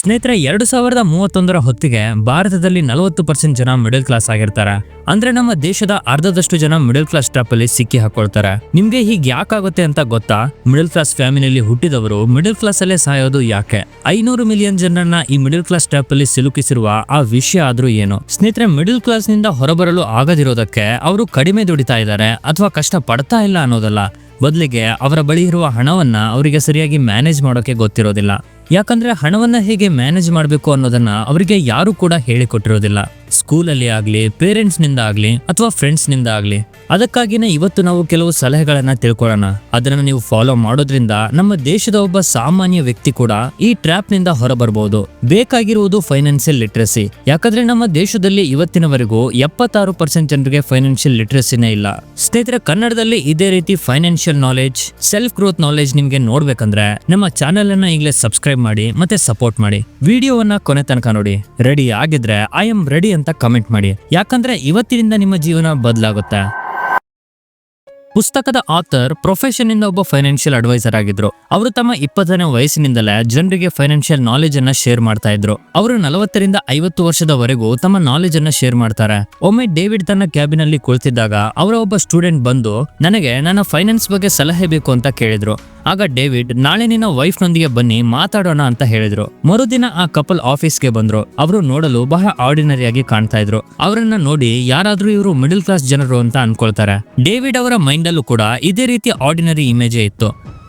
ಸ್ನೇಹಿತರೆ 2031 ಹೊತ್ತಿಗೆ ಭಾರತದಲ್ಲಿ 40% ಜನ ಮಿಡಲ್ ಕ್ಲಾಸ್ ಆಗಿರ್ತಾರೆ. ಅಂದ್ರೆ ನಮ್ಮ ದೇಶದ ಅರ್ಧದಷ್ಟು ಜನ ಮಿಡಲ್ ಕ್ಲಾಸ್ ಟ್ರಾಪ್ ಅಲ್ಲಿ ಸಿಕ್ಕಿ ಹಾಕೊಳ್ತಾರೆ. ನಿಮ್ಗೆ ಹೀಗೆ ಯಾಕಾಗುತ್ತೆ ಅಂತ ಗೊತ್ತಾ? ಮಿಡಲ್ ಕ್ಲಾಸ್ ಫ್ಯಾಮಿಲಿಯಲ್ಲಿ ಹುಟ್ಟಿದವರು ಮಿಡಲ್ ಕ್ಲಾಸ್ ಅಲ್ಲೇ ಸಾಯೋದು ಯಾಕೆ? 500 ಮಿಲಿಯನ್ ಜನರನ್ನ ಈ ಮಿಡಲ್ ಕ್ಲಾಸ್ ಟ್ರಾಪ್ ಅಲ್ಲಿ ಸಿಲುಕಿಸಿರುವ ಆ ವಿಷಯ ಆದ್ರೂ ಏನು? ಸ್ನೇಹಿತರೆ, ಮಿಡಲ್ ಕ್ಲಾಸ್ ನಿಂದ ಹೊರಬರಲು ಆಗದಿರೋದಕ್ಕೆ ಅವರು ಕಡಿಮೆ ದುಡಿತಾ ಇದ್ದಾರೆ ಅಥವಾ ಕಷ್ಟ ಪಡ್ತಾ ಇಲ್ಲ ಅನ್ನೋದಲ್ಲ. ಬದಲಿಗೆ ಅವರ ಬಳಿ ಇರುವ ಹಣವನ್ನ ಅವರಿಗೆ ಸರಿಯಾಗಿ ಮ್ಯಾನೇಜ್ ಮಾಡೋಕೆ ಗೊತ್ತಿರೋದಿಲ್ಲ. ಯಾಕಂದ್ರೆ ಹಣವನ್ನ ಹೇಗೆ ಮ್ಯಾನೇಜ್ ಮಾಡಬೇಕು ಅನ್ನೋದನ್ನ ಅವರಿಗೆ ಯಾರು ಕೂಡ ಹೇಳಿಕೊಟ್ಟಿರೋದಿಲ್ಲ. ಸ್ಕೂಲಲ್ಲಿ ಆಗ್ಲಿ, ಪೇರೆಂಟ್ಸ್ ನಿಂದ ಆಗ್ಲಿ ಅಥವಾ ಫ್ರೆಂಡ್ಸ್ ನಿಂದ ಆಗ್ಲಿ. ಅದಕ್ಕಾಗಿನೇ ಇವತ್ತು ನಾವು ಕೆಲವು ಸಲಹೆಗಳನ್ನ ತಿಳ್ಕೊಳ್ಳೋಣ. ಅದನ್ನ ನೀವು ಫಾಲೋ ಮಾಡೋದ್ರಿಂದ ನಮ್ಮ ದೇಶದ ಒಬ್ಬ ಸಾಮಾನ್ಯ ವ್ಯಕ್ತಿ ಕೂಡ ಈ ಟ್ರ್ಯಾಪ್ ನಿಂದ ಹೊರಬರಬಹುದು. ಬೇಕಾಗಿರುವುದು ಫೈನಾನ್ಷಿಯಲ್ ಲಿಟ್ರಸಿ. ಯಾಕಂದ್ರೆ ನಮ್ಮ ದೇಶದಲ್ಲಿ ಇವತ್ತಿನವರೆಗೂ 76% ಜನರಿಗೆ ಫೈನಾನ್ಷಿಯಲ್ ಲಿಟ್ರಸಿನೇ ಇಲ್ಲ. ಸ್ನೇಹಿತರೆ, ಕನ್ನಡದಲ್ಲಿ ಇದೇ ರೀತಿ financial knowledge, self growth knowledge ನಿಮ್ಗೆ ನೋಡ್ಬೇಕಂದ್ರೆ ನಮ್ಮ ಚಾನೆಲ್ ಅನ್ನ ಈಗಲೇ ಸಬ್ಸ್ಕ್ರೈಬ್ ಮಾಡಿ ಮತ್ತೆ ಸಪೋರ್ಟ್ ಮಾಡಿ. ವಿಡಿಯೋವನ್ನ ಕೊನೆ ತನಕ ನೋಡಿ. ರೆಡಿ ಆಗಿದ್ರೆ ಐ ಆಮ್ ರೆಡಿ ಅಂತ ಕಮೆಂಟ್ ಮಾಡಿ. ಯಾಕಂದ್ರೆ ಇವತ್ತಿನಿಂದ ನಿಮ್ಮ ಜೀವನ ಬದಲಾಗುತ್ತೆ. ಪುಸ್ತಕದ ಆಥರ್ ಪ್ರೊಫೆಷನ್ ಇಂದ ಒಬ್ಬ ಫೈನಾನ್ಷಿಯಲ್ ಅಡ್ವೈಸರ್ ಆಗಿದ್ರು. ಅವರು ತಮ್ಮ 20ನೇ ವಯಸ್ಸಿನಿಂದಲೇ ಜನರಿಗೆ ಫೈನಾನ್ಷಿಯಲ್ ನಾಲೆಜ್ ಅನ್ನ ಶೇರ್ ಮಾಡ್ತಾ ಇದ್ರು. ಅವರು 40 ರಿಂದ 50 ವರ್ಷದವರೆಗೂ ತಮ್ಮ ನಾಲೆಜ್ ಅನ್ನ ಶೇರ್ ಮಾಡ್ತಾರೆ. ಒಮ್ಮೆ ಡೇವಿಡ್ ತನ್ನ ಕ್ಯಾಬಿನ್ ಅಲ್ಲಿ ಕುಳಿತಿದ್ದಾಗ ಅವರ ಒಬ್ಬ ಸ್ಟೂಡೆಂಟ್ ಬಂದು ನನಗೆ ನನ್ನ ಫೈನಾನ್ಸ್ ಬಗ್ಗೆ ಸಲಹೆ ಬೇಕು ಅಂತ ಕೇಳಿದ್ರು. ಆಗ ಡೇವಿಡ್, ನಾಳೆ ನಿನ್ನ ವೈಫ್ ನೊಂದಿಗೆ ಬನ್ನಿ ಮಾತಾಡೋಣ ಅಂತ ಹೇಳಿದ್ರು. ಮರುದಿನ ಆ ಕಪಲ್ ಆಫೀಸ್ಗೆ ಬಂದ್ರು. ಅವರು ನೋಡಲು ಬಹಳ ಆರ್ಡಿನರಿಯಾಗಿ ಕಾಣ್ತಾ ಇದ್ರು. ಅವರನ್ನ ನೋಡಿ ಯಾರಾದ್ರೂ ಇವರು ಮಿಡಲ್ ಕ್ಲಾಸ್ ಜನರು ಅಂತ ಅನ್ಕೊಳ್ತಾರೆ. ಡೇವಿಡ್ ಅವರ ಮೈಂಡ್ ಅಲ್ಲೂ ಕೂಡ ಇದೇ ರೀತಿ ಆರ್ಡಿನರಿ ಇಮೇಜೇ ಇತ್ತು.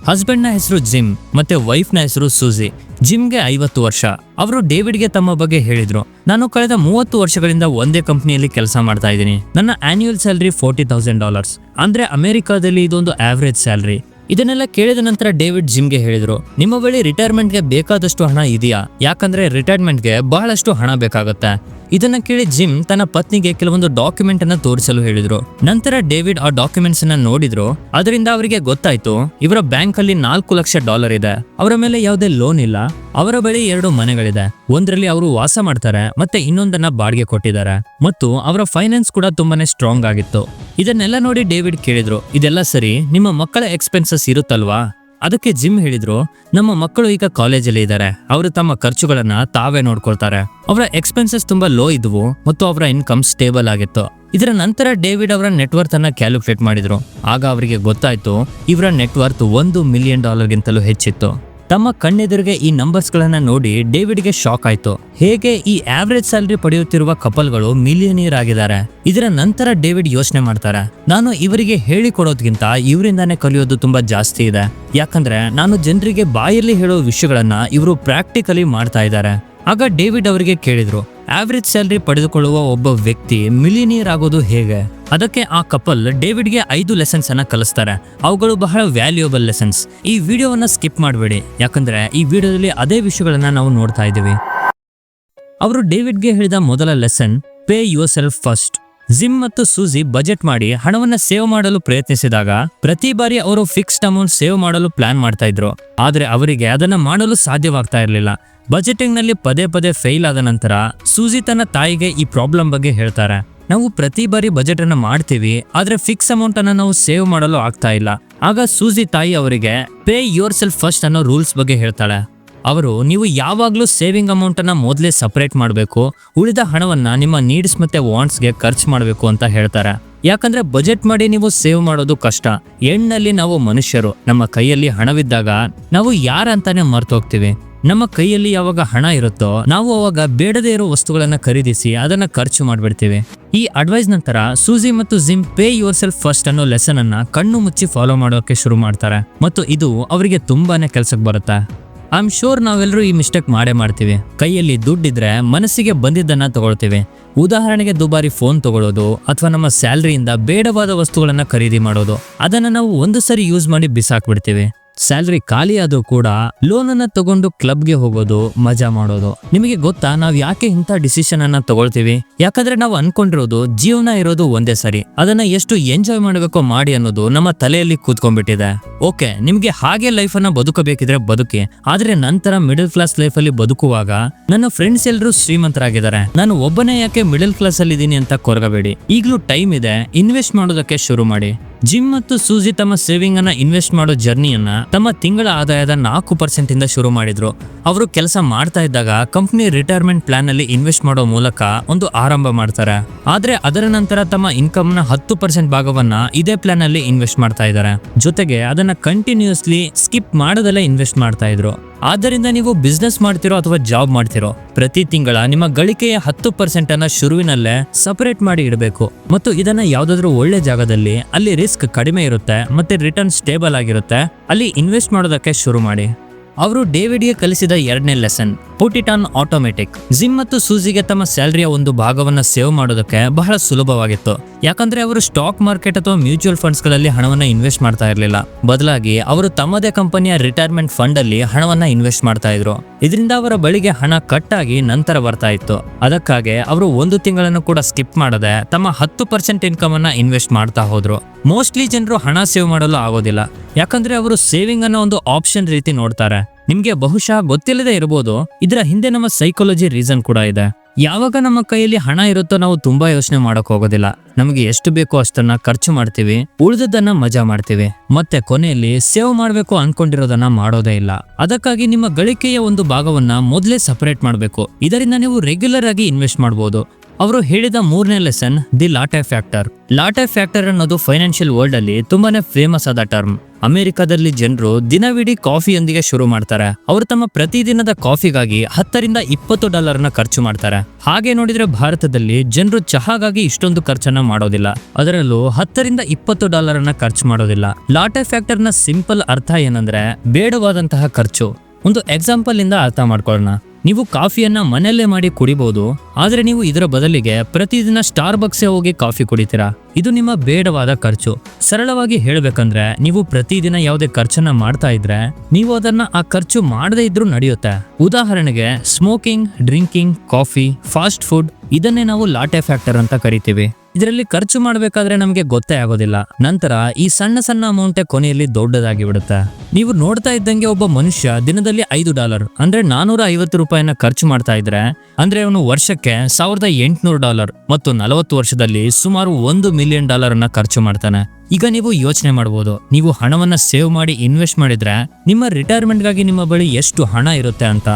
ಹಸ್ಬೆಂಡ್ ನ ಹೆಸರು ಜಿಮ್ ಮತ್ತೆ ವೈಫ್ ನ ಹೆಸರು ಸೂಜಿ. ಜಿಮ್ಗೆ 50 ವರ್ಷ. ಅವರು ಡೇವಿಡ್ಗೆ ತಮ್ಮ ಬಗ್ಗೆ ಹೇಳಿದ್ರು, ನಾನು ಕಳೆದ 30 ವರ್ಷಗಳಿಂದ ಒಂದೇ ಕಂಪನಿಯಲ್ಲಿ ಕೆಲಸ ಮಾಡ್ತಾ ಇದ್ದೀನಿ. ನನ್ನ ಆನ್ಯುವಲ್ ಸ್ಯಾಲರಿ $40,000. ಅಂದ್ರೆ ಅಮೆರಿಕಾದಲ್ಲಿ ಇದೊಂದು ಆವರೇಜ್ ಸ್ಯಾಲರಿ. ಇದನ್ನೆಲ್ಲ ಕೇಳಿದ ನಂತರ ಡೇವಿಡ್ ಜಿಮ್ಗೆ ಹೇಳಿದ್ರು, ನಿಮ್ಮ ಬಳಿ ರಿಟೈರ್ಮೆಂಟ್ಗೆ ಬೇಕಾದಷ್ಟು ಹಣ ಇದೆಯಾ? ಯಾಕಂದ್ರೆ ರಿಟೈರ್ಮೆಂಟ್ಗೆ ಬಹಳಷ್ಟು ಹಣ ಬೇಕಾಗುತ್ತೆ. ಇದನ್ನ ಕೇಳಿ ಜಿಮ್ ತನ್ನ ಪತ್ನಿಗೆ ಕೆಲವೊಂದು ಡಾಕ್ಯುಮೆಂಟ್ ಅನ್ನ ತೋರಿಸಲು ಹೇಳಿದ್ರು. ನಂತರ ಡೇವಿಡ್ ಆ ಡಾಕ್ಯುಮೆಂಟ್ಸ್ ಅನ್ನ ನೋಡಿದ್ರು. ಅದರಿಂದ ಅವರಿಗೆ ಗೊತ್ತಾಯ್ತು ಇವರ ಬ್ಯಾಂಕ್ ಅಲ್ಲಿ $4 ಲಕ್ಷ ಇದೆ. ಅವರ ಮೇಲೆ ಯಾವುದೇ ಲೋನ್ ಇಲ್ಲ. ಅವರ ಬಳಿ 2 ಮನೆಗಳಿದೆ. ಒಂದರಲ್ಲಿ ಅವರು ವಾಸ ಮಾಡ್ತಾರೆ ಮತ್ತೆ ಇನ್ನೊಂದನ್ನ ಬಾಡಿಗೆ ಕೊಟ್ಟಿದ್ದಾರೆ. ಮತ್ತು ಅವರ ಫೈನಾನ್ಸ್ ಕೂಡ ತುಂಬಾನೇ ಸ್ಟ್ರಾಂಗ್ ಆಗಿತ್ತು. ಇದನ್ನೆಲ್ಲ ನೋಡಿ ಡೇವಿಡ್ ಕೇಳಿದ್ರು, ಇದೆಲ್ಲ ಸರಿ, ನಿಮ್ಮ ಮಕ್ಕಳ ಎಕ್ಸ್ಪೆನ್ಸಸ್ ಇರುತ್ತಲ್ವಾ? ಅದಕ್ಕೆ ಜಿಮ್ ಹೇಳಿದ್ರು, ನಮ್ಮ ಮಕ್ಕಳು ಈಗ ಕಾಲೇಜಲ್ಲಿ ಇದ್ದಾರೆ. ಅವರು ತಮ್ಮ ಖರ್ಚುಗಳನ್ನ ತಾವೇ ನೋಡ್ಕೊಳ್ತಾರೆ. ಅವರ ಎಕ್ಸ್ಪೆನ್ಸಸ್ ತುಂಬಾ ಲೋ ಇದ್ವು ಮತ್ತು ಅವರ ಇನ್ಕಮ್ ಸ್ಟೇಬಲ್ ಆಗಿತ್ತು. ಇದರ ನಂತರ ಡೇವಿಡ್ ಅವರ ನೆಟ್ವರ್ತ್ ಅನ್ನ ಕ್ಯಾಲ್ಕುಲೇಟ್ ಮಾಡಿದ್ರು. ಆಗ ಅವರಿಗೆ ಗೊತ್ತಾಯ್ತು ಇವರ ನೆಟ್ವರ್ತ್ $1 ಮಿಲಿಯನ್ ಗಿಂತಲೂ ಹೆಚ್ಚಿತ್ತು. ತಮ್ಮ ಕಣ್ಣೆದುರಿಗೆ ಈ ನಂಬರ್ಸ್ ಗಳನ್ನ ನೋಡಿ ಡೇವಿಡ್ಗೆ ಶಾಕ್ ಆಯ್ತು. ಹೇಗೆ ಈ ಆವರೇಜ್ ಸ್ಯಾಲರಿ ಪಡೆಯುತ್ತಿರುವ ಕಪಲ್ಗಳು ಮಿಲಿಯನಿಯರ್ ಆಗಿದ್ದಾರೆ? ಇದರ ನಂತರ ಡೇವಿಡ್ ಯೋಚನೆ ಮಾಡ್ತಾರೆ, ನಾನು ಇವರಿಗೆ ಹೇಳಿಕೊಡೋದ್ಗಿಂತ ಇವರಿಂದಾನೇ ಕಲಿಯೋದು ತುಂಬಾ ಜಾಸ್ತಿ ಇದೆ. ಯಾಕಂದ್ರೆ ನಾನು ಜನರಿಗೆ ಬಾಯಲ್ಲಿ ಹೇಳೋ ವಿಷಯಗಳನ್ನ ಇವರು ಪ್ರಾಕ್ಟಿಕಲಿ ಮಾಡ್ತಾ ಇದ್ದಾರೆ. ಆಗ ಡೇವಿಡ್ ಅವರಿಗೆ ಕೇಳಿದ್ರು, ಆವರೇಜ್ ಸ್ಯಾಲರಿ ಪಡೆದುಕೊಳ್ಳುವ ಒಬ್ಬ ವ್ಯಕ್ತಿ ಮಿಲಿಯನಿಯರ್ ಆಗೋದು ಹೇಗೆ? ಅದಕ್ಕೆ ಆ ಕಪಲ್ ಡೇವಿಡ್ಗೆ 5 ಲೆಸನ್ಸ್ ಅನ್ನ ಕಲಿಸ್ತಾರೆ. ಅವುಗಳು ಬಹಳ ವ್ಯಾಲ್ಯೂಯಬಲ್ ಲೆಸನ್ಸ್. ಈ ವಿಡಿಯೋವನ್ನ ಸ್ಕಿಪ್ ಮಾಡಬೇಡಿ, ಯಾಕಂದ್ರೆ ಈ ವಿಡಿಯೋದಲ್ಲಿ ಅದೇ ವಿಷಯಗಳನ್ನ ನಾವು ನೋಡ್ತಾ ಇದ್ದೀವಿ. ಅವರು ಡೇವಿಡ್ಗೆ ಹೇಳಿದ ಮೊದಲ lesson, pay your self first. Gym ಮತ್ತು ಸೂಜಿ ಬಜೆಟ್ ಮಾಡಿ ಹಣವನ್ನ ಸೇವ್ ಮಾಡಲು ಪ್ರಯತ್ನಿಸಿದಾಗ ಪ್ರತಿ ಬಾರಿ ಅವರು ಫಿಕ್ಸ್ಡ್ ಅಮೌಂಟ್ ಸೇವ್ ಮಾಡಲು ಪ್ಲಾನ್ ಮಾಡ್ತಾ ಇದ್ರು. ಆದ್ರೆ ಅವರಿಗೆ ಅದನ್ನ ಮಾಡಲು ಸಾಧ್ಯವಾಗ್ತಾ ಇರಲಿಲ್ಲ. ಬಜೆಟಿಂಗ್ ನಲ್ಲಿ ಪದೇ ಪದೇ ಫೇಲ್ ಆದ ನಂತರ ಸೂಜಿ ತನ್ನ ತಾಯಿಗೆ ಈ ಪ್ರಾಬ್ಲಮ್ ಬಗ್ಗೆ ಹೇಳ್ತಾರೆ. ನಾವು ಪ್ರತಿ ಬಾರಿ ಬಜೆಟ್ ಅನ್ನ ಮಾಡ್ತೀವಿ, ಆದ್ರೆ ಫಿಕ್ಸ್ ಅಮೌಂಟ್ ಅನ್ನ ನಾವು ಸೇವ್ ಮಾಡಲು ಆಗ್ತಾ ಇಲ್ಲ. ಆಗ ಸೂಜಿ ತಾಯಿ ಅವರಿಗೆ ಪೇ ಯುವರ್ ಸೆಲ್ಫ್ ಫಸ್ಟ್ ಅನ್ನೋ ರೂಲ್ಸ್ ಬಗ್ಗೆ ಹೇಳ್ತಾಳೆ. ಅವರು, ನೀವು ಯಾವಾಗ್ಲೂ ಸೇವಿಂಗ್ ಅಮೌಂಟ್ ಅನ್ನ ಮೊದಲೇ ಸಪರೇಟ್ ಮಾಡಬೇಕು, ಉಳಿದ ಹಣವನ್ನ ನಿಮ್ಮ ನೀಡ್ಸ್ ಮತ್ತೆ ವಾಂಟ್ಸ್ಗೆ ಖರ್ಚು ಮಾಡಬೇಕು ಅಂತ ಹೇಳ್ತಾರೆ. ಯಾಕಂದ್ರೆ ಬಜೆಟ್ ಮಾಡಿ ನೀವು ಸೇವ್ ಮಾಡೋದು ಕಷ್ಟ. ಎಂಡ್ನಲ್ಲಿ ನಾವು ಮನುಷ್ಯರು, ನಮ್ಮ ಕೈಯಲ್ಲಿ ಹಣವಿದ್ದಾಗ ನಾವು ಯಾರಂತಾನೆ ಮರ್ತೋಗ್ತೀವಿ. ನಮ್ಮ ಕೈಯಲ್ಲಿ ಯಾವಾಗ ಹಣ ಇರುತ್ತೋ ನಾವು ಅವಾಗ ಬೇಡದೇ ಇರೋ ವಸ್ತುಗಳನ್ನ ಖರೀದಿಸಿ ಅದನ್ನ ಖರ್ಚು ಮಾಡ್ಬಿಡ್ತೀವಿ. ಈ ಅಡ್ವೈಸ್ ನಂತರ ಸೂಜಿ ಮತ್ತು gym pay your self first ಅನ್ನೋ ಲೆಸನ್ ಅನ್ನ ಕಣ್ಣು ಮುಚ್ಚಿ ಫಾಲೋ ಮಾಡೋಕೆ ಶುರು ಮಾಡ್ತಾರೆ. ಮತ್ತು ಇದು ಅವರಿಗೆ ತುಂಬಾನೇ ಕೆಲ್ಸಕ್ಕೆ ಬರುತ್ತೆ. ಐ ಆಮ್ ಶೋರ್ ನಾವೆಲ್ಲರೂ ಈ ಮಿಸ್ಟೇಕ್ ಮಾಡೇ ಮಾಡ್ತೀವಿ. ಕೈಯಲ್ಲಿ ದುಡ್ಡಿದ್ರೆ ಮನಸ್ಸಿಗೆ ಬಂದಿದ್ದನ್ನ ತಗೊಳ್ತೀವಿ. ಉದಾಹರಣೆಗೆ ದುಬಾರಿ ಫೋನ್ ತಗೊಳ್ಳೋದು ಅಥವಾ ನಮ್ಮ ಸ್ಯಾಲರಿಯಿಂದ ಬೇಡವಾದ ವಸ್ತುಗಳನ್ನ ಖರೀದಿ ಮಾಡೋದು. ಅದನ್ನ ನಾವು ಒಂದು ಸರಿ ಯೂಸ್ ಮಾಡಿ ಬಿಸಾಕ್ಬಿಡ್ತೀವಿ. ಸ್ಯಾಲರಿ ಖಾಲಿ ಆದ್ರೂ ಕೂಡ ಲೋನ್ ಅನ್ನ ತಗೊಂಡು ಕ್ಲಬ್ಗೆ ಹೋಗೋದು, ಮಜಾ ಮಾಡೋದು. ನಿಮಗೆ ಗೊತ್ತಾ ನಾವ್ ಯಾಕೆ ಇಂಥ ಡಿಸಿಷನ್ ಅನ್ನ ತಗೊಳ್ತೀವಿ? ಯಾಕಂದ್ರೆ ನಾವು ಅನ್ಕೊಂಡಿರೋದು ಜೀವನ ಇರೋದು ಒಂದೇ ಸರಿ, ಅದನ್ನ ಎಷ್ಟು ಎಂಜಾಯ್ ಮಾಡಬೇಕೋ ಮಾಡಿ ಅನ್ನೋದು ನಮ್ಮ ತಲೆಯಲ್ಲಿ ಕೂತ್ಕೊಂಡ್ಬಿಟ್ಟಿದೆ. ಓಕೆ, ನಿಮ್ಗೆ ಹಾಗೆ ಲೈಫ್ ಅನ್ನ ಬದುಕಬೇಕಿದ್ರೆ ಬದುಕಿ, ಆದ್ರೆ ನಂತರ ಮಿಡಲ್ ಕ್ಲಾಸ್ ಲೈಫ್ ಅಲ್ಲಿ ಬದುಕುವಾಗ ನನ್ನ ಫ್ರೆಂಡ್ಸ್ ಎಲ್ಲರೂ ಶ್ರೀಮಂತರಾಗಿದ್ದಾರೆ, ನಾನು ಒಬ್ಬನೇ ಯಾಕೆ ಮಿಡಲ್ ಕ್ಲಾಸ್ ಅಲ್ಲಿ ಇದೀನಿ ಅಂತ ಕೊರಗಬೇಡಿ. ಈಗಲೂ ಟೈಮ್ ಇದೆ, ಇನ್ವೆಸ್ಟ್ ಮಾಡೋದಕ್ಕೆ ಶುರು ಮಾಡಿ. ಜಿಮ್ ಮತ್ತು ಸೂಜಿ ತಮ್ಮ ಸೇವಿಂಗ್ ಅನ್ನ ಇನ್ವೆಸ್ಟ್ ಮಾಡೋ ಜರ್ನಿಯನ್ನ ತಮ್ಮ ತಿಂಗಳ ಆದಾಯದ 4% ಇಂದ ಶುರು ಮಾಡಿದ್ರು. ಅವರು ಕೆಲಸ ಮಾಡ್ತಾ ಇದ್ದಾಗ ಕಂಪನಿ ರಿಟೈರ್ಮೆಂಟ್ ಪ್ಲಾನ್ ಅಲ್ಲಿ ಇನ್ವೆಸ್ಟ್ ಮಾಡೋ ಮೂಲಕ ಒಂದು ಆರಂಭ ಮಾಡ್ತಾರೆ. ಆದ್ರೆ ಅದರ ನಂತರ ತಮ್ಮ ಇನ್ಕಮ್ ನ 10% ಭಾಗವನ್ನ ಇದೇ ಪ್ಲಾನ್ ಅಲ್ಲಿ ಇನ್ವೆಸ್ಟ್ ಮಾಡ್ತಾ ಇದ್ದಾರೆ. ಜೊತೆಗೆ ಅದನ್ನ ಕಂಟಿನ್ಯೂಸ್ಲಿ ಸ್ಕಿಪ್ ಮಾಡದಲ್ಲೇ ಇನ್ವೆಸ್ಟ್ ಮಾಡ್ತಾ ಇದ್ರು. ಆದ್ದರಿಂದ ನೀವು ಬಿಸ್ನೆಸ್ ಮಾಡ್ತಿರೋ ಅಥವಾ ಜಾಬ್ ಮಾಡ್ತಿರೋ, ಪ್ರತಿ ತಿಂಗಳ ನಿಮ್ಮ ಗಳಿಕೆಯ 10% ಅನ್ನ ಶುರುವಿನಲ್ಲೇ ಸಪರೇಟ್ ಮಾಡಿ ಇಡಬೇಕು. ಮತ್ತು ಇದನ್ನ ಯಾವ್ದಾದ್ರು ಒಳ್ಳೆ ಜಾಗದಲ್ಲಿ, ಅಲ್ಲಿ ರಿಸ್ಕ್ ಕಡಿಮೆ ಇರುತ್ತೆ ಮತ್ತೆ ರಿಟರ್ನ್ ಸ್ಟೇಬಲ್ ಆಗಿರುತ್ತೆ, ಅಲ್ಲಿ ಇನ್ವೆಸ್ಟ್ ಮಾಡೋದಕ್ಕೆ ಶುರು ಮಾಡಿ. ಅವರು ಡೇವಿಡ್ಗೆ ಕಲಿಸಿದ 2ನೇ lesson, put it on automatic. Gym ಮತ್ತು ಸೂಜಿಗೆ ತಮ್ಮ ಸ್ಯಾಲರಿಯ ಒಂದು ಭಾಗವನ್ನ ಸೇವ್ ಮಾಡೋದಕ್ಕೆ ಬಹಳ ಸುಲಭವಾಗಿತ್ತು. ಯಾಕಂದ್ರೆ ಅವರು ಸ್ಟಾಕ್ ಮಾರ್ಕೆಟ್ ಅಥವಾ ಮ್ಯೂಚುವಲ್ ಫಂಡ್ಸ್ ಗಳಲ್ಲಿ ಹಣವನ್ನ ಇನ್ವೆಸ್ಟ್ ಮಾಡ್ತಾ ಇರಲಿಲ್ಲ. ಬದಲಾಗಿ ಅವರು ತಮ್ಮದೇ ಕಂಪನಿಯ ರಿಟೈರ್ಮೆಂಟ್ ಫಂಡ್ ಅಲ್ಲಿ ಹಣವನ್ನ ಇನ್ವೆಸ್ಟ್ ಮಾಡ್ತಾ ಇದ್ರು. ಇದರಿಂದ ಅವರ ಬಳಿಗೆ ಹಣ ಕಟ್ ಆಗಿ ನಂತರ ಬರ್ತಾ ಇತ್ತು. ಅದಕ್ಕಾಗಿ ಅವರು 1 ತಿಂಗಳನ್ನು ಕೂಡ ಸ್ಕಿಪ್ ಮಾಡದೆ ತಮ್ಮ 10% ಇನ್ಕಮ್ ಅನ್ನ ಇನ್ವೆಸ್ಟ್ ಮಾಡ್ತಾ ಹೋದ್ರು. ಮೋಸ್ಟ್ಲಿ ಜನರು ಹಣ ಸೇವ್ ಮಾಡಲು ಆಗೋದಿಲ್ಲ, ಯಾಕಂದ್ರೆ ಅವರು ಸೇವಿಂಗ್ ಅನ್ನ ಒಂದು ಆಪ್ಷನ್ ರೀತಿ ನೋಡ್ತಾರೆ. ನಿಮ್ಗೆ ಬಹುಶಃ ಗೊತ್ತಿಲ್ಲದೆ ಇರಬಹುದು, ಇದರ ಹಿಂದೆ ನಮ್ಮ ಸೈಕಾಲಜಿ ರೀಸನ್ ಕೂಡ ಇದೆ. ಯಾವಾಗ ನಮ್ಮ ಕೈಯಲ್ಲಿ ಹಣ ಇರುತ್ತೋ ನಾವು ತುಂಬಾ ಯೋಚನೆ ಮಾಡಕ್ ಹೋಗೋದಿಲ್ಲ. ನಮಗೆ ಎಷ್ಟು ಬೇಕೋ ಅಷ್ಟನ್ನ ಖರ್ಚು ಮಾಡ್ತೀವಿ, ಉಳಿದದನ್ನ ಮಜಾ ಮಾಡ್ತೀವಿ, ಮತ್ತೆ ಕೊನೆಯಲ್ಲಿ ಸೇವ್ ಮಾಡ್ಬೇಕು ಅನ್ಕೊಂಡಿರೋದನ್ನ ಮಾಡೋದೇ ಇಲ್ಲ. ಅದಕ್ಕಾಗಿ ನಿಮ್ಮ ಗಳಿಕೆಯ ಒಂದು ಭಾಗವನ್ನ ಮೊದಲೇ ಸಪರೇಟ್ ಮಾಡಬೇಕು. ಇದರಿಂದ ನೀವು ರೆಗ್ಯುಲರ್ ಆಗಿ ಇನ್ವೆಸ್ಟ್ ಮಾಡಬಹುದು. ಅವರು ಹೇಳಿದ 3ನೇ lesson, the latte factor. Latte factor ಅನ್ನೋದು ಫೈನಾನ್ಷಿಯಲ್ ವರ್ಲ್ಡ್ ಅಲ್ಲಿ ತುಂಬಾನೇ ಫೇಮಸ್ ಆದ ಟರ್ಮ್. ಅಮೆರಿಕದಲ್ಲಿ ಜನರು ದಿನವಿಡೀ ಕಾಫಿಯೊಂದಿಗೆ ಶುರು ಮಾಡ್ತಾರೆ. ಅವರು ತಮ್ಮ ಪ್ರತಿದಿನದ ಕಾಫಿಗಾಗಿ $10-20 ಖರ್ಚು ಮಾಡ್ತಾರೆ. ಹಾಗೆ ನೋಡಿದ್ರೆ ಭಾರತದಲ್ಲಿ ಜನರು ಚಹಾಗಾಗಿ ಇಷ್ಟೊಂದು ಖರ್ಚನ್ನ ಮಾಡೋದಿಲ್ಲ, ಅದರಲ್ಲೂ $10-20 ಖರ್ಚು ಮಾಡೋದಿಲ್ಲ. ಲಾಟೆ ಫ್ಯಾಕ್ಟರ್ ನ ಸಿಂಪಲ್ ಅರ್ಥ ಏನಂದ್ರೆ ಬೇಡವಾದಂತಹ ಖರ್ಚು. ಒಂದು ಎಕ್ಸಾಂಪಲ್ ಇಂದ ಅರ್ಥ ಮಾಡ್ಕೊಳ್ಳೋಣ. ನೀವು ಕಾಫಿಯನ್ನ ಮನೆಯಲ್ಲೇ ಮಾಡಿ ಕುಡಿಬಹುದು, ಆದ್ರೆ ನೀವು ಇದರ ಬದಲಿಗೆ ಪ್ರತಿದಿನ ಸ್ಟಾರ್ಬಕ್ಸ್ ಹೋಗಿ ಕಾಫಿ ಕುಡಿತೀರಾ. ಇದು ನಿಮ್ಮ ಬೇಡವಾದ ಖರ್ಚು. ಸರಳವಾಗಿ ಹೇಳ್ಬೇಕಂದ್ರೆ, ನೀವು ಪ್ರತಿದಿನ ಯಾವುದೇ ಖರ್ಚನ್ನ ಮಾಡ್ತಾ ಇದ್ರೆ ನೀವು ಅದನ್ನ ಆ ಖರ್ಚು ಮಾಡದೇ ಇದ್ರೂ ನಡೆಯುತ್ತೆ. ಉದಾಹರಣೆಗೆ smoking, drinking, coffee, fast food, ಇದನ್ನೇ ನಾವು ಲಾಟೆ ಫ್ಯಾಕ್ಟರ್ ಅಂತ ಕರಿತೀವಿ. ಇದರಲ್ಲಿ ಖರ್ಚು ಮಾಡಬೇಕಾದ್ರೆ ನಮಗೆ ಗೊತ್ತೇ ಆಗೋದಿಲ್ಲ. ನಂತರ ಈ ಸಣ್ಣ ಸಣ್ಣ ಅಮೌಂಟೇ ಕೊನೆಯಲ್ಲಿ ದೊಡ್ಡದಾಗಿ ಬಿಡುತ್ತೆ. ನೀವು ನೋಡ್ತಾ ಇದ್ದಂಗೆ ಒಬ್ಬ ಮನುಷ್ಯ ದಿನದಲ್ಲಿ $5 ಅಂದ್ರೆ $450 ಖರ್ಚು ಮಾಡ್ತಾ ಇದ್ರೆ, ಅಂದ್ರೆ ಅವನು ವರ್ಷಕ್ಕೆ $1800 ಮತ್ತು 40 ವರ್ಷದಲ್ಲಿ ಸುಮಾರು $1 ಮಿಲಿಯನ್ ಖರ್ಚು ಮಾಡ್ತಾನೆ. ಈಗ ನೀವು ಯೋಚನೆ ಮಾಡಬಹುದು, ನೀವು ಹಣವನ್ನ ಸೇವ್ ಮಾಡಿ ಇನ್ವೆಸ್ಟ್ ಮಾಡಿದ್ರೆ ನಿಮ್ಮ ರಿಟೈರ್ಮೆಂಟ್ಗಾಗಿ ನಿಮ್ಮ ಬಳಿ ಎಷ್ಟು ಹಣ ಇರುತ್ತೆ ಅಂತ.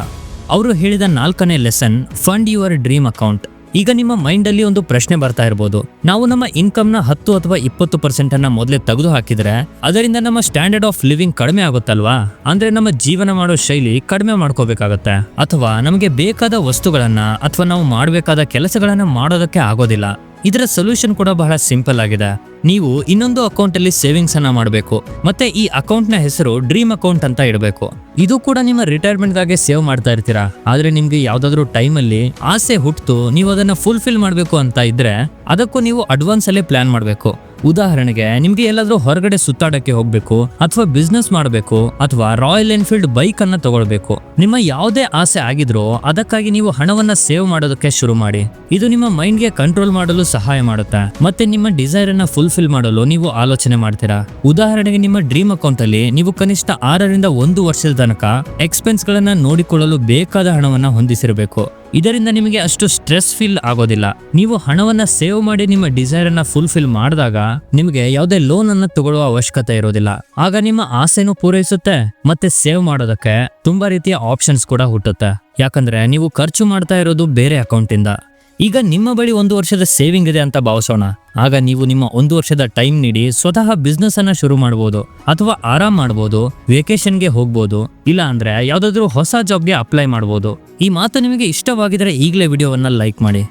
ಅವರು ಹೇಳಿದ 4ನೇ lesson, fund your dream account. ಈಗ ನಿಮ್ಮ ಮೈಂಡ್ ಅಲ್ಲಿ ಒಂದು ಪ್ರಶ್ನೆ ಬರ್ತಾ ಇರಬಹುದು, ನಾವು ನಮ್ಮ ಇನ್ಕಮ್ ನ 10 ಅಥವಾ 20% ಅನ್ನ ಮೊದಲೇ ತೆಗೆದು ಹಾಕಿದ್ರೆ ಅದರಿಂದ ನಮ್ಮ ಸ್ಟ್ಯಾಂಡರ್ಡ್ ಆಫ್ ಲಿವಿಂಗ್ ಕಡಿಮೆ ಆಗುತ್ತಲ್ವಾ? ಅಂದ್ರೆ ನಮ್ಮ ಜೀವನ ಮಾಡೋ ಶೈಲಿ ಕಡಿಮೆ ಮಾಡ್ಕೋಬೇಕಾಗತ್ತೆ, ಅಥವಾ ನಮಗೆ ಬೇಕಾದ ವಸ್ತುಗಳನ್ನ ಅಥವಾ ನಾವು ಮಾಡಬೇಕಾದ ಕೆಲಸಗಳನ್ನ ಮಾಡೋದಕ್ಕೆ ಆಗೋದಿಲ್ಲ. ಇದರ ಸೊಲ್ಯೂಷನ್ ಕೂಡ ಬಹಳ ಸಿಂಪಲ್ ಆಗಿದೆ. ನೀವು ಇನ್ನೊಂದು ಅಕೌಂಟ್ ಅಲ್ಲಿ ಸೇವಿಂಗ್ಸ್ ಅನ್ನ ಮಾಡಬೇಕು, ಮತ್ತೆ ಈ ಅಕೌಂಟ್ ನ ಹೆಸರು ಡ್ರೀಮ್ ಅಕೌಂಟ್ ಅಂತ ಇಡಬೇಕು. ಇದು ಕೂಡ ನಿಮ್ಮ ರಿಟೈರ್ಮೆಂಟ್ ಗಾಗಿ ಸೇವ್ ಮಾಡ್ತಾ ಇರ್ತೀರಾ. ಆದ್ರೆ ನಿಮ್ಗೆ ಯಾವ್ದಾದ್ರು ಟೈಮ್ ಅಲ್ಲಿ ಆಸೆ ಹುಟ್ಟು ನೀವು ಅದನ್ನ ಫುಲ್ಫಿಲ್ ಮಾಡ್ಬೇಕು ಅಂತ ಇದ್ರೆ ಅದಕ್ಕೂ ನೀವು ಅಡ್ವಾನ್ಸ್ ಅಲ್ಲೇ ಪ್ಲಾನ್ ಮಾಡ್ಬೇಕು. ಉದಾಹರಣೆಗೆ, ನಿಮ್ಗೆ ಎಲ್ಲಾದ್ರೂ ಹೊರಗಡೆ ಸುತ್ತಾಡಕ್ಕೆ ಹೋಗ್ಬೇಕು, ಅಥವಾ ಬಿಸ್ನೆಸ್ ಮಾಡಬೇಕು, ಅಥವಾ ರಾಯಲ್ ಎನ್ಫೀಲ್ಡ್ ಬೈಕ್ ಅನ್ನ ತಗೊಳ್ಬೇಕು. ನಿಮ್ಮ ಯಾವುದೇ ಆಸೆ ಆಗಿದ್ರೂ ಅದಕ್ಕಾಗಿ ನೀವು ಹಣವನ್ನ ಸೇವ್ ಮಾಡೋದಕ್ಕೆ ಶುರು ಮಾಡಿ. ಇದು ನಿಮ್ಮ ಮೈಂಡ್ಗೆ ಕಂಟ್ರೋಲ್ ಮಾಡಲು ಸಹಾಯ ಮಾಡುತ್ತೆ, ಮತ್ತೆ ನಿಮ್ಮ ಡಿಸೈರ್ ಅನ್ನ ಫುಲ್ಫಿಲ್ ಮಾಡಲು ನೀವು ಆಲೋಚನೆ ಮಾಡ್ತೀರಾ. ಉದಾಹರಣೆಗೆ, ನಿಮ್ಮ ಡ್ರೀಮ್ ಅಕೌಂಟ್ ಅಲ್ಲಿ ನೀವು ಕನಿಷ್ಠ 6ರಿಂದ 1 ವರ್ಷದ ತನಕ ಎಕ್ಸ್ಪೆನ್ಸ್ ಗಳನ್ನ ನೋಡಿಕೊಳ್ಳಲು ಬೇಕಾದ ಹಣವನ್ನ ಹೊಂದಿಸಿರಬೇಕು. ಇದರಿಂದ ನಿಮಗೆ ಅಷ್ಟು ಸ್ಟ್ರೆಸ್ ಫೀಲ್ ಆಗೋದಿಲ್ಲ. ನೀವು ಹಣವನ್ನ ಸೇವ್ ಮಾಡಿ ನಿಮ್ಮ ಡಿಸೈರ್ ಅನ್ನ ಫುಲ್ಫಿಲ್ ಮಾಡಿದಾಗ ನಿಮಗೆ ಯಾವುದೇ ಲೋನ್ ಅನ್ನ ತಗೊಳ್ಳುವ ಅವಶ್ಯಕತೆ ಇರೋದಿಲ್ಲ. ಆಗ ನಿಮ್ಮ ಆಸೆನೂ ಪೂರೈಸುತ್ತೆ, ಮತ್ತೆ ಸೇವ್ ಮಾಡೋದಕ್ಕೆ ತುಂಬಾ ರೀತಿಯ ಆಪ್ಷನ್ಸ್ ಕೂಡ ಹುಟ್ಟುತ್ತೆ. ಯಾಕಂದ್ರೆ ನೀವು ಖರ್ಚು ಮಾಡ್ತಾ ಇರೋದು ಬೇರೆ ಅಕೌಂಟ್ ಇಂದ. ಈಗ ನಿಮ್ಮ ಬಳಿ 1 ವರ್ಷದ ಸೇವಿಂಗ್ ಇದೆ ಅಂತ ಭಾವಿಸೋಣ. ಆಗ ನೀವು ನಿಮ್ಮ 1 ವರ್ಷದ ಟೈಮ್ ನೀಡಿ ಸ್ವತಃ ಬಿಸ್ನೆಸ್ ಅನ್ನ ಶುರು ಮಾಡಬಹುದು, ಅಥವಾ ಆರಾಮ್ ಮಾಡಬಹುದು, ವೇಕೇಶನ್ಗೆ ಹೋಗ್ಬೋದು, ಇಲ್ಲ ಅಂದ್ರೆ ಯಾವ್ದಾದ್ರು ಹೊಸ ಜಾಬ್ಗೆ ಅಪ್ಲೈ ಮಾಡಬಹುದು. ಈ ಮಾತು ನಿಮಗೆ ಇಷ್ಟವಾಗಿದ್ರೆ ಈಗಲೇ ವಿಡಿಯೋವನ್ನ ಲೈಕ್ ಮಾಡಿ.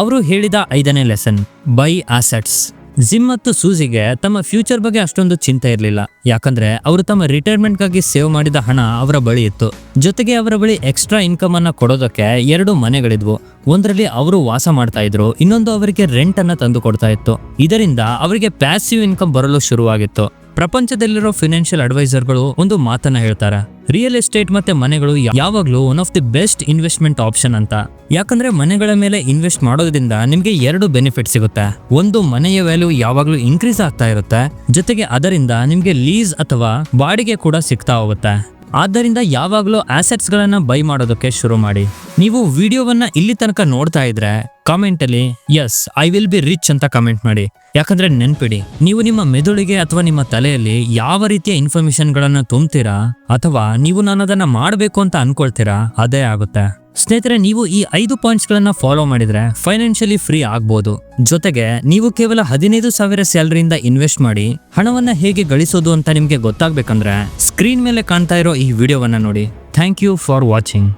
ಅವರು ಹೇಳಿದ 5ನೇ ಲೆಸನ್, ಬೈ ಅಸೆಟ್ಸ್. ಜಿಮ್ ಮತ್ತು ಸೂಜಿಗೆ ತಮ್ಮ ಫ್ಯೂಚರ್ ಬಗ್ಗೆ ಅಷ್ಟೊಂದು ಚಿಂತೆ ಇರಲಿಲ್ಲ, ಯಾಕಂದ್ರೆ ಅವರು ತಮ್ಮ ರಿಟೈರ್ಮೆಂಟ್ಗಾಗಿ ಸೇವ್ ಮಾಡಿದ ಹಣ ಅವರ ಬಳಿ ಇತ್ತು. ಜೊತೆಗೆ ಅವರ ಬಳಿ ಎಕ್ಸ್ಟ್ರಾ ಇನ್ಕಮ್ ಅನ್ನ ಕೊಡೋದಕ್ಕೆ 2 ಮನೆಗಳಿದ್ವು. ಒಂದರಲ್ಲಿ ಅವರು ವಾಸ ಮಾಡ್ತಾ ಇದ್ರು, ಇನ್ನೊಂದು ಅವರಿಗೆ ರೆಂಟ್ ಅನ್ನ ತಂದು ಕೊಡ್ತಾ ಇತ್ತು. ಇದರಿಂದ ಅವರಿಗೆ ಪ್ಯಾಸಿವ್ ಇನ್ಕಮ್ ಬರಲು ಶುರುವಾಗಿತ್ತು. ಪ್ರಪಂಚದಲ್ಲಿರೋ ಫೈನಾನ್ಷಿಯಲ್ ಅಡ್ವೈಸರ್ಗಳು ಒಂದು ಮಾತನ್ನ ಹೇಳ್ತಾರೆ, ರಿಯಲ್ ಎಸ್ಟೇಟ್ ಮತ್ತೆ ಮನೆಗಳು ಯಾವಾಗ್ಲೂ one of the best investment option ಅಂತ. ಯಾಕಂದ್ರೆ ಮನೆಗಳ ಮೇಲೆ ಇನ್ವೆಸ್ಟ್ ಮಾಡೋದ್ರಿಂದ ನಿಮ್ಗೆ 2 ಬೆನಿಫಿಟ್ ಸಿಗುತ್ತೆ. ಒಂದು, ಮನೆಯ ವ್ಯಾಲ್ಯೂ ಯಾವಾಗ್ಲೂ ಇನ್ಕ್ರೀಸ್ ಆಗ್ತಾ ಇರುತ್ತೆ, ಜೊತೆಗೆ ಅದರಿಂದ ನಿಮ್ಗೆ ಲೀಸ್ ಅಥವಾ ಬಾಡಿಗೆ ಕೂಡ ಸಿಗ್ತಾ ಹೋಗುತ್ತೆ. ಆದ್ದರಿಂದ ಯಾವಾಗಲೂ ಅಸೆಟ್ಸ್ ಗಳನ್ನ ಬೈ ಮಾಡೋದಕ್ಕೆ ಶುರು ಮಾಡಿ. ನೀವು ವಿಡಿಯೋವನ್ನ ಇಲ್ಲಿ ತನಕ ನೋಡ್ತಾ ಇದ್ರೆ ಕಾಮೆಂಟ್ ಅಲ್ಲಿ yes I will be rich ಅಂತ ಕಮೆಂಟ್ ಮಾಡಿ. ಯಾಕಂದ್ರೆ ನೆನ್ಪಿಡಿ, ನೀವು ನಿಮ್ಮ ಮೆದುಳಿಗೆ ಅಥವಾ ನಿಮ್ಮ ತಲೆಯಲ್ಲಿ ಯಾವ ರೀತಿಯ ಇನ್ಫಾರ್ಮೇಶನ್ ಗಳನ್ನ ತುಂಬ್ತೀರಾ ಅಥವಾ ನೀವು ನಾನು ಅದನ್ನ ಮಾಡಬೇಕು ಅಂತ ಅನ್ಕೊಳ್ತೀರಾ ಅದೇ ಆಗುತ್ತೆ. ಸ್ನೇಹಿತರೆ, ನೀವು ಈ 5 ಪಾಯಿಂಟ್ಸ್ ಗಳನ್ನ ಫಾಲೋ ಮಾಡಿದ್ರೆ ಫೈನಾನ್ಷಿಯಲಿ ಫ್ರೀ ಆಗ್ಬೋದು. ಜೊತೆಗೆ ನೀವು ಕೇವಲ 15,000 ಸ್ಯಾಲರಿಯಿಂದ ಇನ್ವೆಸ್ಟ್ ಮಾಡಿ ಹಣವನ್ನ ಹೇಗೆ ಗಳಿಸೋದು ಅಂತ ನಿಮ್ಗೆ ಗೊತ್ತಾಗ್ಬೇಕಂದ್ರೆ ಸ್ಕ್ರೀನ್ ಮೇಲೆ ಕಾಣ್ತಾ ಇರೋ ಈ ವಿಡಿಯೋವನ್ನ ನೋಡಿ. Thank you for watching.